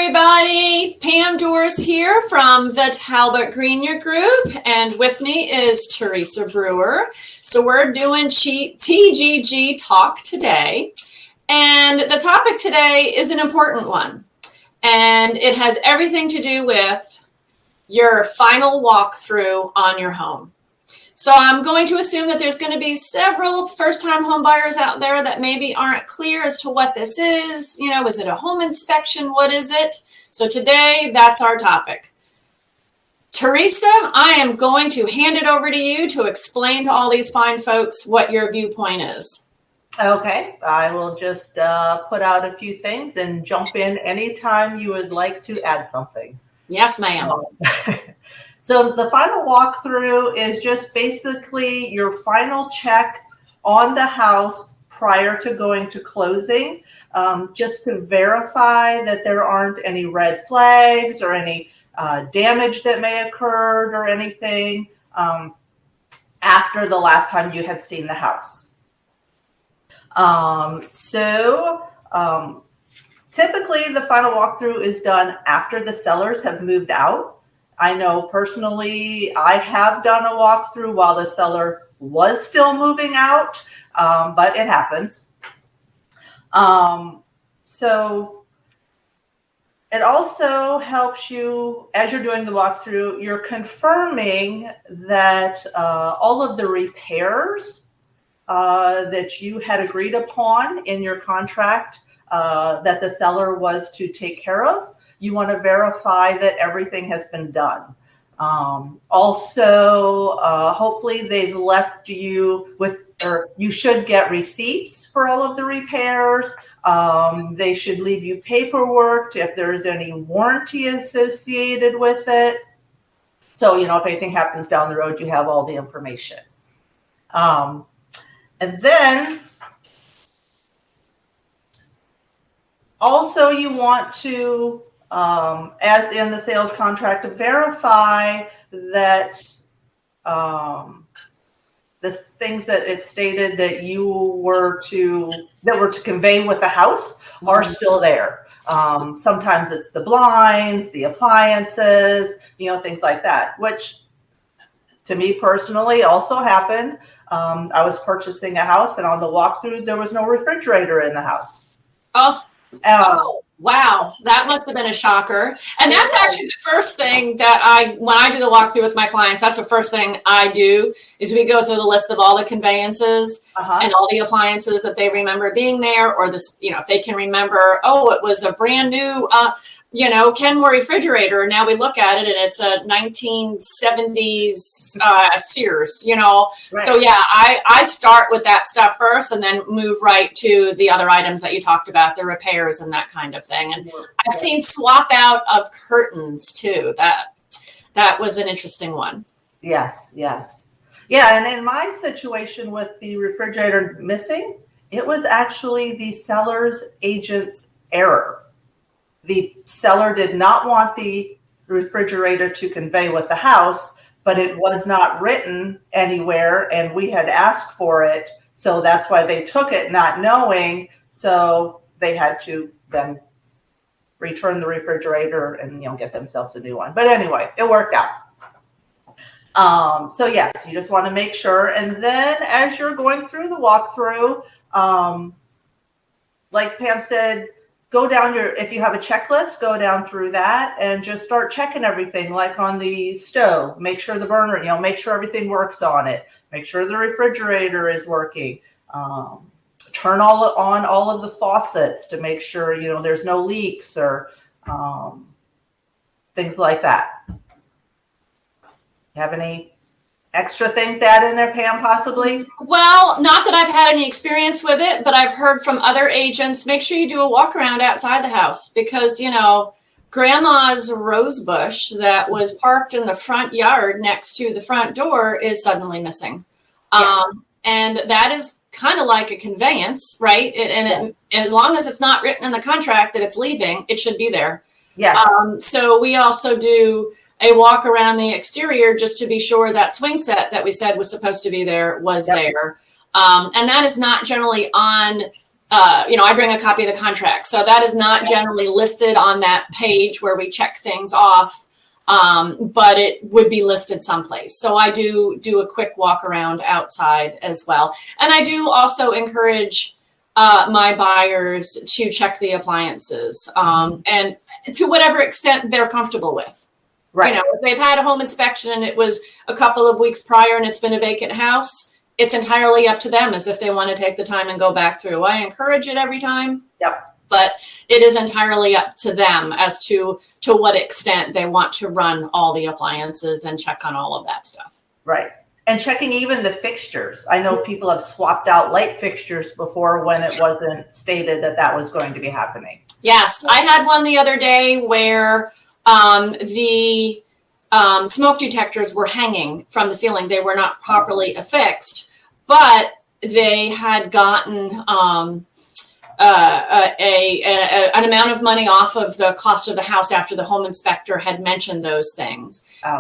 everybody. Pam Dors here from the Talbot Grenier Group, and with me is Theresa Brewer. So we're doing TGG talk today, and the topic today is an important one, and it has everything to do with your final walkthrough on your home. So I'm going to assume that there's going to be several first-time home buyers out there that maybe aren't clear as to what this is. You know, is it a home inspection? What is it? So today, that's our topic. Theresa, I am going to hand it over to you to explain to all these fine folks what your viewpoint is. Okay, I will just put out a few things and jump in anytime you would like to add something. Yes, ma'am. So the final walkthrough is just basically your final check on the house prior to going to closing, just to verify that there aren't any red flags or any damage that may have occurred or anything after the last time you had seen the house. Typically the final walkthrough is done after the sellers have moved out. I know personally I have done a walkthrough while the seller was still moving out, but it happens. So it also helps you, as you're doing the walkthrough, you're confirming that all of the repairs that you had agreed upon in your contract that the seller was to take care of. You want to verify that everything has been done. Also, hopefully they've left you with, or you should get receipts for all of the repairs. They should leave you paperwork if there's any warranty associated with it. So, you know, if anything happens down the road, you have all the information. And then also you want to, as in the sales contract, to verify that the things that it stated that you were to convey with the house are still there. Sometimes it's the blinds, the appliances, you know, things like that, which to me personally also happened. I was purchasing a house, and on the walkthrough there was no refrigerator in the house. Oh, wow. That must have been a shocker. And that's actually the first thing that when I do the walkthrough with my clients, that's the first thing I do is we go through the list of all the conveyances and all the appliances that they remember being there, or this, you know, if they can remember, oh, it was a brand new, Kenmore refrigerator. And now we look at it and it's a 1970s Sears, you know. Right. So yeah, I start with that stuff first and then move right to the other items that you talked about, the repairs and that kind of thing. And I've seen swap out of curtains too. That was an interesting one. Yes. Yeah, and in my situation with the refrigerator missing, it was actually the seller's agent's error. The seller did not want the refrigerator to convey with the house, but it was not written anywhere, and we had asked for it. So that's why they took it not knowing. So they had to then return the refrigerator and, you know, get themselves a new one. But anyway, it worked out. So yes, you just want to make sure. And then as you're going through the walkthrough, like Pam said, go down if you have a checklist, go down through that and just start checking everything, like on the stove, make sure the burner, you know, make sure everything works on it, make sure the refrigerator is working, turn on all of the faucets to make sure, you know, there's no leaks or things like that. You have any extra things to add in there, Pam, possibly? Well, not that I've had any experience with it, but I've heard from other agents, make sure you do a walk around outside the house because, you know, grandma's rose bush that was parked in the front yard next to the front door is suddenly missing. Yeah. And that is kind of like a conveyance, right? As long as it's not written in the contract that it's leaving, it should be there. Yeah. So we also do a walk around the exterior just to be sure that swing set that we said was supposed to be there was there. And that is not generally on I bring a copy of the contract. So that is not generally listed on that page where we check things off, but it would be listed someplace. So I do a quick walk around outside as well. And I do also encourage my buyers to check the appliances and to whatever extent they're comfortable with. Right. If they've had a home inspection and it was a couple of weeks prior and it's been a vacant house, it's entirely up to them as if they want to take the time and go back through. I encourage it every time. Yep. But it is entirely up to them as to what extent they want to run all the appliances and check on all of that stuff. Right. And checking even the fixtures. I know people have swapped out light fixtures before when it wasn't stated that was going to be happening. Yes. I had one the other day where the smoke detectors were hanging from the ceiling. They were not properly affixed, but they had gotten an amount of money off of the cost of the house after the home inspector had mentioned those things. To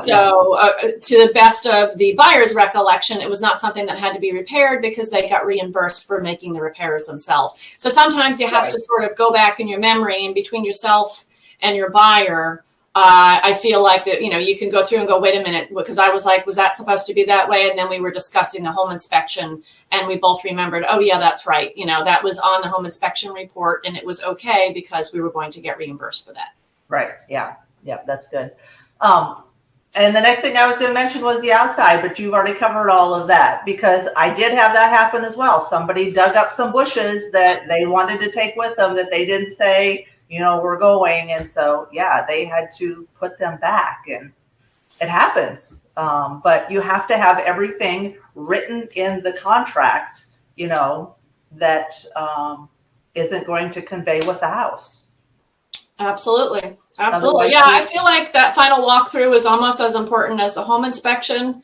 the best of the buyer's recollection, it was not something that had to be repaired because they got reimbursed for making the repairs themselves. So sometimes you have to sort of go back in your memory and between yourself and your buyer. I feel like that, you can go through and go, wait a minute, because I was like, was that supposed to be that way? And then we were discussing the home inspection and we both remembered, oh yeah, that's right. That was on the home inspection report and it was okay because we were going to get reimbursed for that. Right. Yeah. Yeah. That's good. And the next thing I was going to mention was the outside, but you've already covered all of that because I did have that happen as well. Somebody dug up some bushes that they wanted to take with them that they didn't say, we're going. And so, they had to put them back and it happens. But you have to have everything written in the contract, that isn't going to convey with the house. Absolutely. Absolutely. Yeah. I feel like that final walkthrough is almost as important as the home inspection,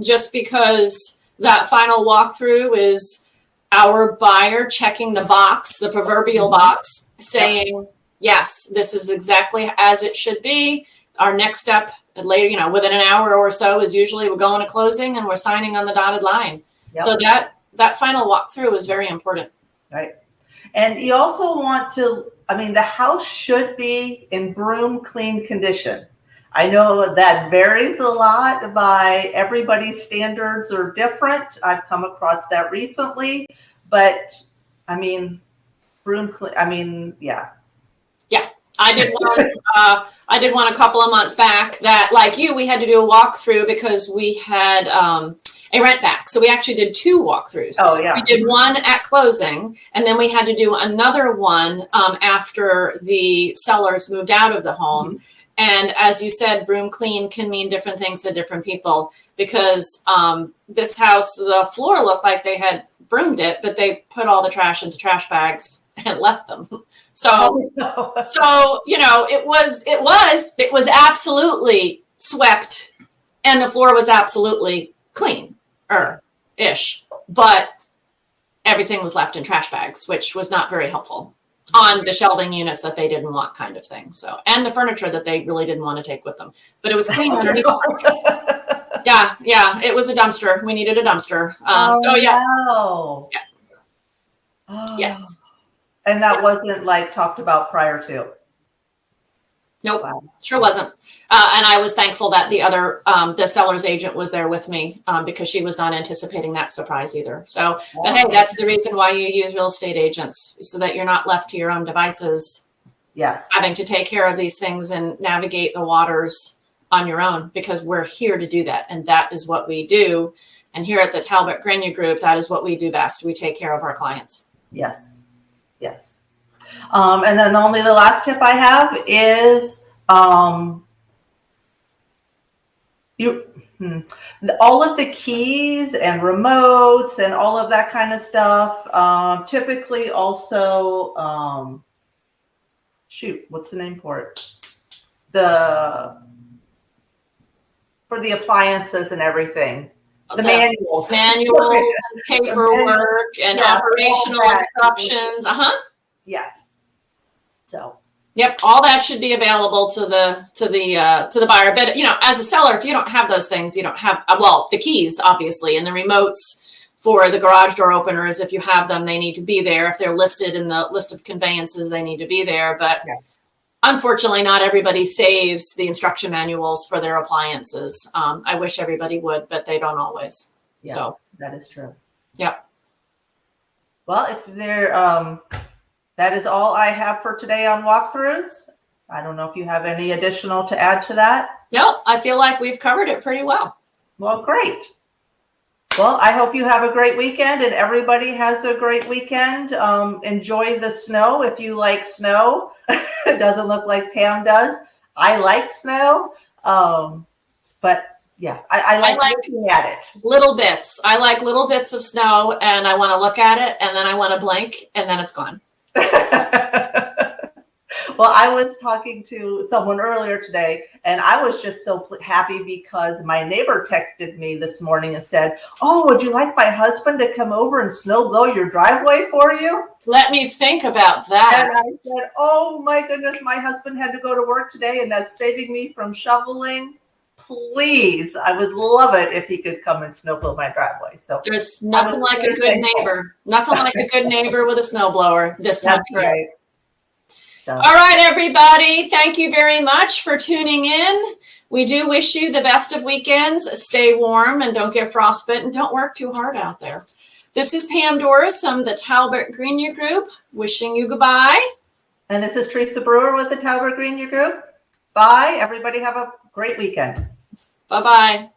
just because that final walkthrough is our buyer checking the box, the proverbial box, saying, yes, this is exactly as it should be. Our next step later, within an hour or so is usually we're going to closing and we're signing on the dotted line. Yep. So that final walkthrough is very important. Right. And you also want to, the house should be in broom clean condition. I know that varies a lot by everybody's standards are different. I've come across that recently, but broom clean, yeah. Yeah. I did one a couple of months back that, like you, we had to do a walkthrough because we had a rent back. So we actually did 2 walkthroughs. Oh, yeah. We did one at closing, and then we had to do another one after the sellers moved out of the home. Mm-hmm. And as you said, broom clean can mean different things to different people because this house, the floor looked like they had broomed it, but they put all the trash into trash bags and left them. So it was absolutely swept and the floor was absolutely clean-ish, but everything was left in trash bags, which was not very helpful on the shelving units that they didn't want, kind of thing. So, and the furniture that they really didn't want to take with them, but it was clean underneath the furniture. Yeah, it was a dumpster. We needed a dumpster. No. Yeah. Oh. Yes. And that wasn't talked about prior to. Nope, sure wasn't. And I was thankful that the seller's agent was there with me because she was not anticipating that surprise either. So, but hey, that's the reason why you use real estate agents, so that you're not left to your own devices. Yes. Having to take care of these things and navigate the waters on your own, because we're here to do that. And that is what we do. And here at the Talbot Grenier Group, that is what we do best. We take care of our clients. Yes. And then only the last tip I have is all of the keys and remotes and all of that kind of stuff. Typically also, what's the name for it? For the appliances and everything. The manuals, paperwork, and operational instructions. Yes. So. Yep, all that should be available to the buyer. But as a seller, if you don't have those things, you don't have the keys, obviously, and the remotes. for the garage door openers. If you have them, they need to be there. If they're listed in the list of conveyances, they need to be there. But unfortunately, not everybody saves the instruction manuals for their appliances. I wish everybody would, but they don't always. Yes, so that is true. Yeah. Well, if there, that is all I have for today on walkthroughs. I don't know if you have any additional to add to that. No, I feel like we've covered it pretty well. Well, great. Well, I hope you have a great weekend and everybody has a great weekend. Enjoy the snow if you like snow. It doesn't look like Pam does. I like snow. But yeah, I like looking at it. Little bits. I like little bits of snow and I want to look at it and then I want to blink and then it's gone. Well, I was talking to someone earlier today and I was just so happy because my neighbor texted me this morning and said, "Oh, would you like my husband to come over and snow blow your driveway for you?" Let me think about that. And I said, "Oh my goodness, my husband had to go to work today and that's saving me from shoveling. Please, I would love it if he could come and snow blow my driveway." So there's nothing like a good neighbor. Nothing like a good neighbor with a snowblower this time of year. So. All right, everybody. Thank you very much for tuning in. We do wish you the best of weekends. Stay warm and don't get frostbite and don't work too hard out there. This is Pam Dors from the Talbot Grenier Group wishing you goodbye. And this is Theresa Brewer with the Talbot Grenier Group. Bye. Everybody have a great weekend. Bye-bye.